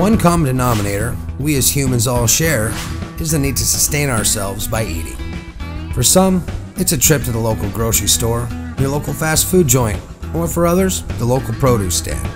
One common denominator we as humans all share is the need to sustain ourselves by eating. For some, it's a trip to the local grocery store, your local fast food joint, or for others, the local produce stand.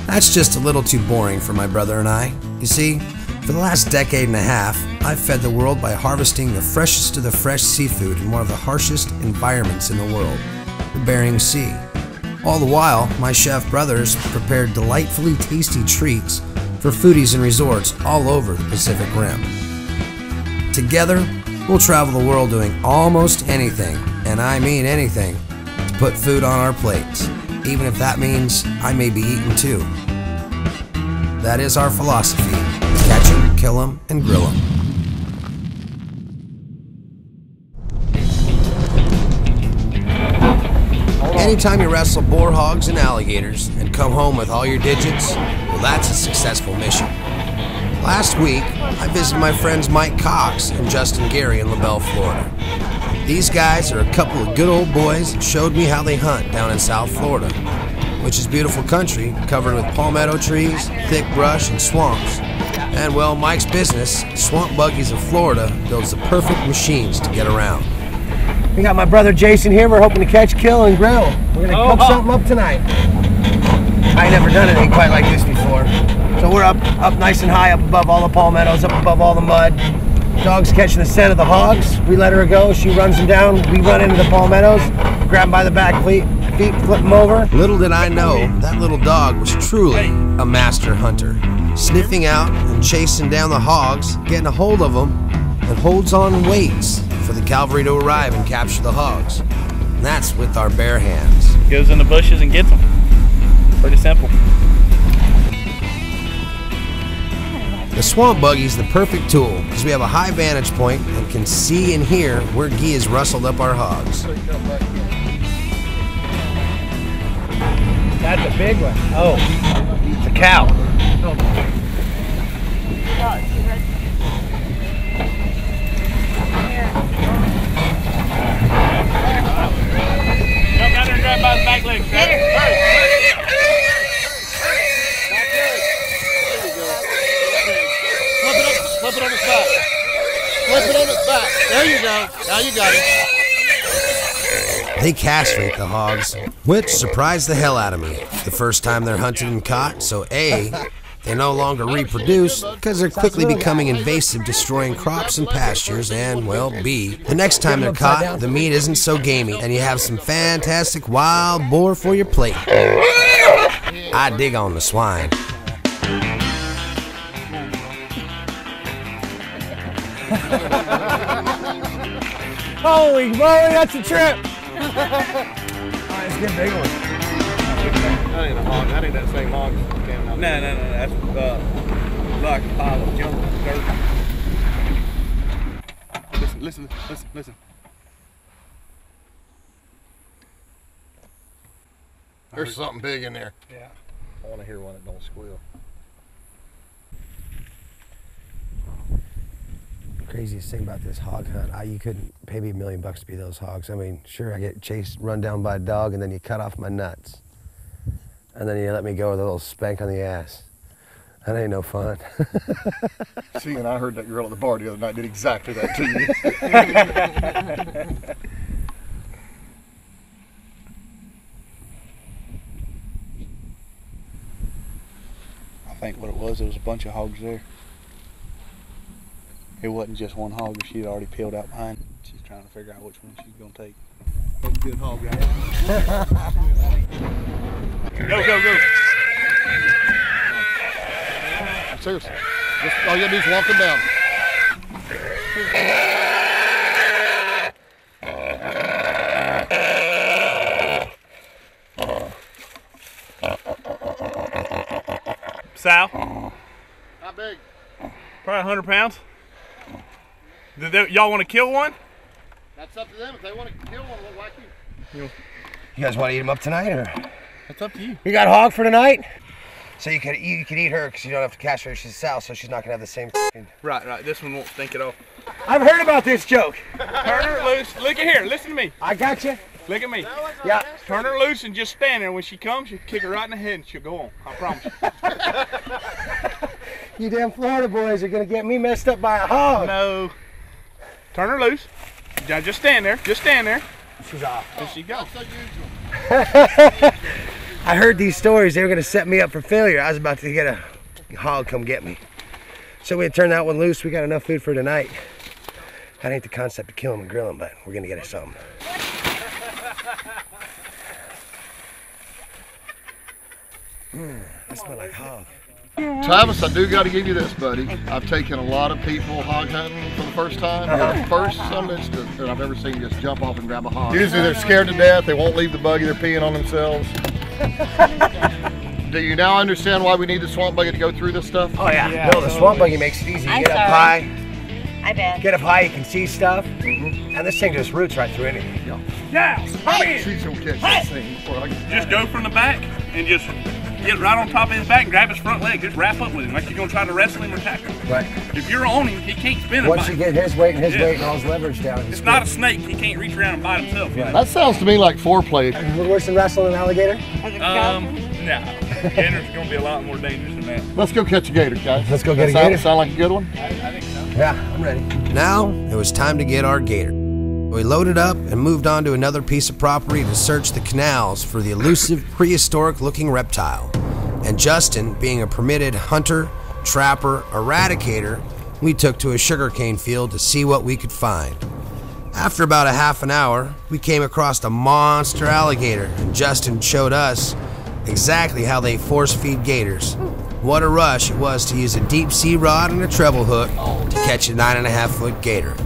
That's just a little too boring for my brother and I. You see, for the last decade and a half, I've fed the world by harvesting the freshest of the fresh seafood in one of the harshest environments in the world, the Bering Sea. All the while, my chef brothers prepared delightfully tasty treats for foodies and resorts all over the Pacific Rim. Together, we'll travel the world doing almost anything, and I mean anything, to put food on our plates, even if that means I may be eaten too. That is our philosophy: catch 'em, kill 'em, and grill 'em. Anytime you wrestle boar hogs and alligators and come home with all your digits, well, that's a successful mission. Last week, I visited my friends Mike Cox and Justin Gary in LaBelle, Florida. These guys are a couple of good old boys that showed me how they hunt down in South Florida, which is beautiful country covered with palmetto trees, thick brush, and swamps. And well, Mike's business, Swamp Buggies of Florida, builds the perfect machines to get around. We got my brother Jason here. We're hoping to catch, kill, and grill. We're gonna cook something up tonight. I ain't never done anything quite like this before. So we're up nice and high, up above all the palmettos, up above all the mud. Dog's catching the scent of the hogs. We let her go. She runs them down. We run into the palmettos, grab them by the back feet, flip them over. Little did I know, that little dog was truly a master hunter, sniffing out and chasing down the hogs, getting a hold of them, and holds on and waits for the cavalry to arrive and capture the hogs. And that's with our bare hands. Goes in the bushes and gets them. Pretty simple. The Swamp Buggy is the perfect tool because we have a high vantage point and can see and hear where Guy has rustled up our hogs. That's a big one. Oh, it's a cow. Jump down there and grab by the back legs. Get her. Flip it on its back. Flip it on its back. There you go. Now you got it. They castrate the hogs, which surprised the hell out of me the first time they're hunted and caught. So A, they no longer reproduce because they're quickly becoming invasive, destroying crops and pastures. And well, B, the next time they're caught, the meat isn't so gamey and you have some fantastic wild boar for your plate. I dig on the swine. Holy moly, that's a trip! Let's get a big one. That ain't a hog. That ain't that same hog. No. That's like a pile of junk dirt. Listen. There's something big in there. Yeah. I want to hear one that don't squeal. Craziest thing about this hog hunt, you couldn't pay me $1 million to be those hogs. I mean, sure, I get chased, run down by a dog, and then you cut off my nuts. And then you let me go with a little spank on the ass. That ain't no fun. See, and I heard that girl at the bar the other night did exactly that to you. I think what it was a bunch of hogs there. It wasn't just one hog, she'd already peeled out behind. She's trying to figure out which one she's going to take. That's a good hog, guys. Go. Seriously. Just, all you gotta do is walk him down. Sow? How big? Probably 100 pounds. Y'all want to kill one? That's up to them. If they want to kill one, we'll whack you. You guys want to eat them up tonight, or? That's up to you. You got a hog for tonight? So you could eat her because you don't have to castrate her. She's sow, so she's not gonna have the same. Right. This one won't stink at all. I've heard about this joke. Turn her loose. Look at here. Listen to me. I got you. Look at me. Yeah. Turn her loose and just stand there. When she comes, you kick her right in the head and she'll go on. I promise you. You damn Florida boys are gonna get me messed up by a hog. No. Turn her loose. Now just stand there. Just stand there. She's off. There she goes. I heard these stories. They were gonna set me up for failure. I was about to get a hog come get me. So we turned that one loose. We got enough food for tonight. That ain't the concept to kill him and grill him, but we're gonna get us something. That smells like hog. Travis, I do got to give you this, buddy. I've taken a lot of people hog hunting for the first time. You're the first some instance that I've ever seen just jump off and grab a hog. Usually they're scared to death. They won't leave the buggy. They're peeing on themselves. Do you now understand why we need the swamp buggy to go through this stuff? Oh yeah. No, the swamp buggy makes it easy. You get up high. I bet. Get up high, you can see stuff. And this thing just roots right through anything. Yeah, come in. She's gonna catch this thing before I get Just go from the back and just get right on top of his back and grab his front leg. Just wrap up with him like you're gonna try to wrestle him or tackle him. Right. If you're on him, he can't spin it. Once you get his weight and his Yeah. weight and all his leverage down. It's not a snake. He can't reach around and bite himself. Right. That sounds to me like foreplay. Worse than wrestling an alligator? No. Gators are gonna be a lot more dangerous than that. Let's go catch a gator, guys. Let's go get a Sound gator. Sound like a good one? I think so. Yeah, I'm ready. Now, it was time to get our gator. We loaded up and moved on to another piece of property to search the canals for the elusive, prehistoric-looking reptile. And Justin, being a permitted hunter, trapper, eradicator, we took to a sugarcane field to see what we could find. After about a half an hour, we came across a monster alligator, and Justin showed us exactly how they force-feed gators. What a rush it was to use a deep sea rod and a treble hook to catch a 9.5-foot gator.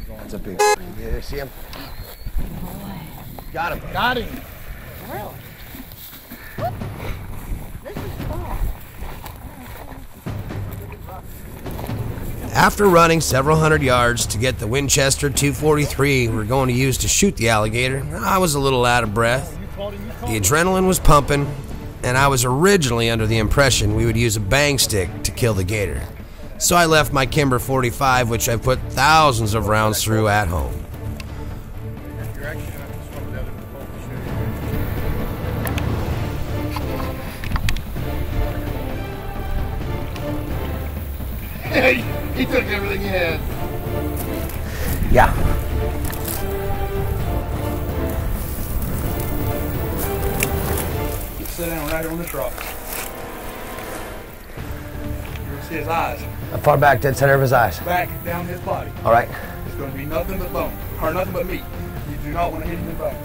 That's a big. You see him? Got him. Got him. After running several hundred yards to get the Winchester 243 we're going to use to shoot the alligator, I was a little out of breath. The adrenaline was pumping, and I was originally under the impression we would use a bang stick to kill the gator. So I left my Kimber 45, which I've put thousands of rounds through, at home. Hey, he took everything he had. Yeah. Sit down right here on this rock. You're gonna see his eyes. How far back, dead center of his eyes? Back down his body. All right. It's gonna be nothing but bone, or nothing but meat. You do not want to hit him in the bone.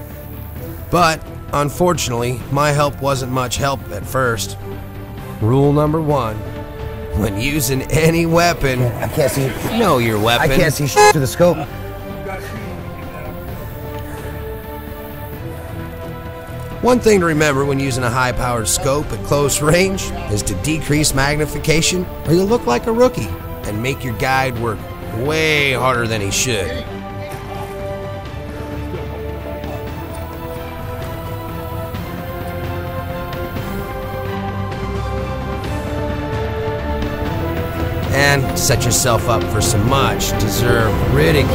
But, unfortunately, my help wasn't much help at first. Rule number 1. When using any weapon, I can't see. Know your weapon. I can't see shit through the scope. One thing to remember when using a high-powered scope at close range is to decrease magnification, or you'll look like a rookie and make your guide work way harder than he should. And set yourself up for some much-deserved ridicule.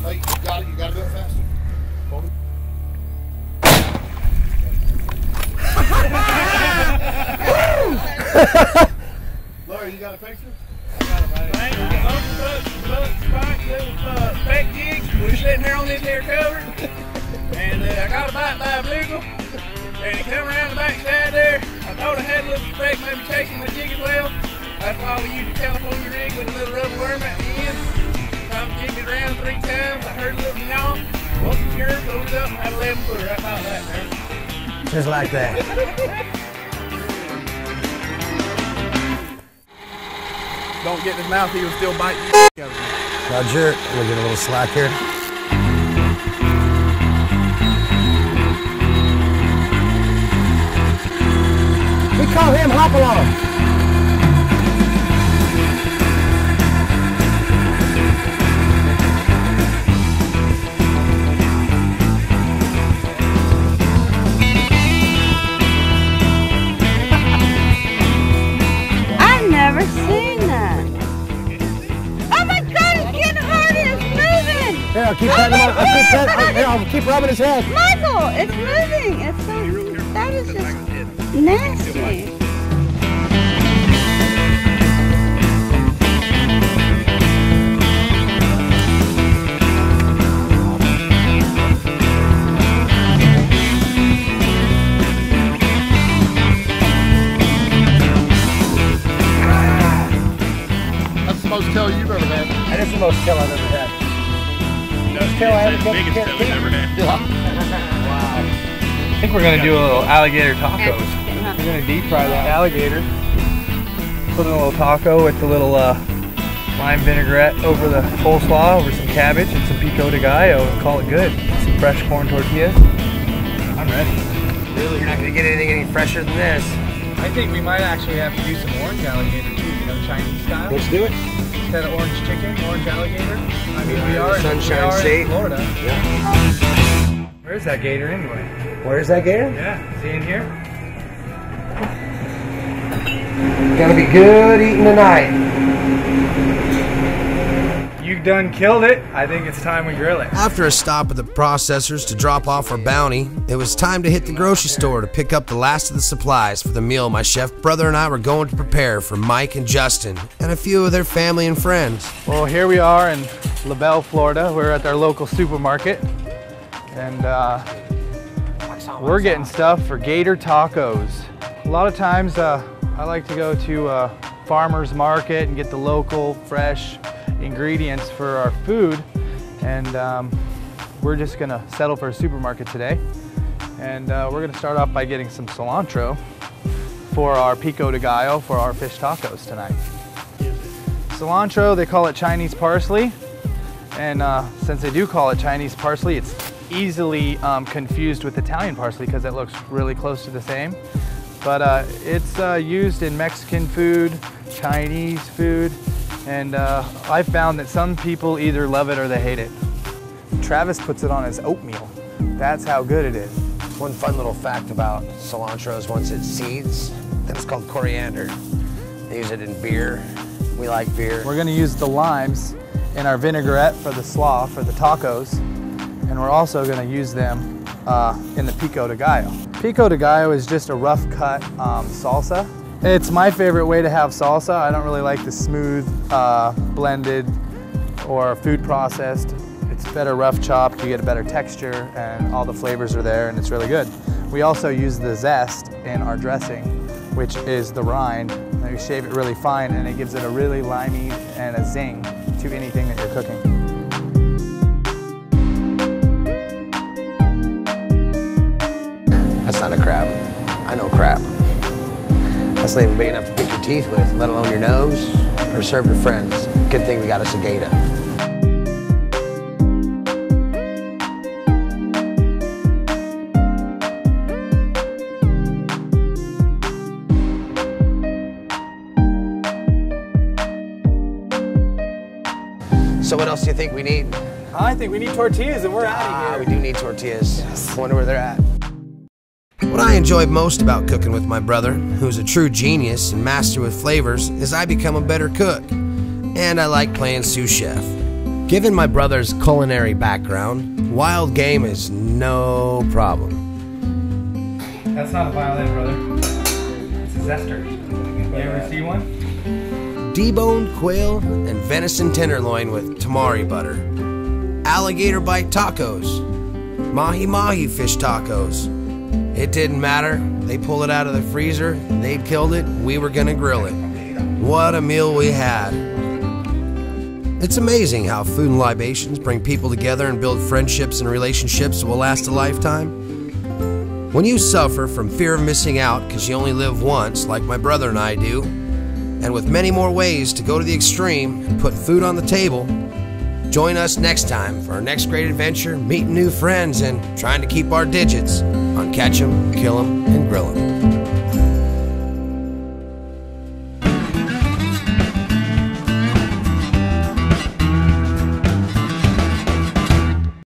Late, you gotta do it faster. Larry, you got a picture? Spec jigs. We're sitting here on this here cover, and I got a bite by a bluegill, and he come around the backside there. I thought I had a little speck maybe chasing the jig as well. That's why we use a California rig with a little rubber worm at the end. I jigged it around 3 times. I heard a little yawn. Wasn't sure, pulled it up and had 11 footer. I thought that there. Just like that. Don't get in his mouth, he will still bite you. Roger, I'm gonna get a little slack here. We call him Hop Along. I've never seen that. Oh my God, it's getting hard. It's moving. Here, I'll keep petting him. I'll keep rubbing his head. Michael, it's moving. It's so, that is just nasty. That's the most kill you've ever had. That is the most kill I've ever had. That's kill I ever the got biggest to kill we've ever had. Wow. I think we're gonna do a little alligator tacos. We're gonna deep fry that alligator. Put in a little taco with the little lime vinaigrette over the coleslaw, over some cabbage and some pico de gallo, and call it good. Some fresh corn tortillas. I'm ready. Really, you're not gonna get anything any fresher than this. I think we might actually have to do some orange alligator too, you know, Chinese style. Let's do it. Instead of orange chicken, orange alligator. I mean, we are Sunshine State, in Florida. Yeah. Where's that gator anyway? Where's that gator? Yeah, is he in here? Gonna be good eating tonight. You done killed it. I think it's time we grill it. After a stop at the processors to drop off our bounty, it was time to hit the grocery store to pick up the last of the supplies for the meal my chef brother and I were going to prepare for Mike and Justin and a few of their family and friends. Well, here we are in LaBelle, Florida. We're at our local supermarket, and we're getting stuff for gator tacos. A lot of times I like to go to a farmer's market and get the local, fresh ingredients for our food, and we're just gonna settle for a supermarket today. And we're gonna start off by getting some cilantro for our pico de gallo for our fish tacos tonight. Cilantro, they call it Chinese parsley, and since they do call it Chinese parsley, it's easily confused with Italian parsley because it looks really close to the same. But it's used in Mexican food, Chinese food, and I found that some people either love it or they hate it. Travis puts it on his oatmeal. That's how good it is. One fun little fact about cilantro is once it seeds, then it's called coriander. They use it in beer. We like beer. We're gonna use the limes in our vinaigrette for the slaw, for the tacos, and we're also gonna use them in the pico de gallo. Pico de gallo is just a rough cut salsa. It's my favorite way to have salsa. I don't really like the smooth, blended, or food processed. It's better rough chopped, you get a better texture, and all the flavors are there, and it's really good. We also use the zest in our dressing, which is the rind. And we shave it really fine, and it gives it a really limey and a zing to anything that you're cooking. That's not a crab. I know crab. That's not even big enough to pick your teeth with, let alone your nose, or serve your friends. Good thing we got us a gator. So what else do you think we need? I think we need tortillas, and we're out of here. We do need tortillas. Yes. I wonder where they're at. What I enjoy most about cooking with my brother, who's a true genius and master with flavors, is I become a better cook. And I like playing sous chef. Given my brother's culinary background, wild game is no problem. That's not a violin, brother. It's a zester. You ever see one? Deboned quail and venison tenderloin with tamari butter. Alligator bite tacos. Mahi-mahi fish tacos. It didn't matter. They pulled it out of the freezer, they'd killed it, we were gonna grill it. What a meal we had. It's amazing how food and libations bring people together and build friendships and relationships that will last a lifetime. When you suffer from fear of missing out because you only live once, like my brother and I do, and with many more ways to go to the extreme and put food on the table, join us next time for our next great adventure, meeting new friends, and trying to keep our digits on Catch 'em, Kill 'em, and Grill 'em.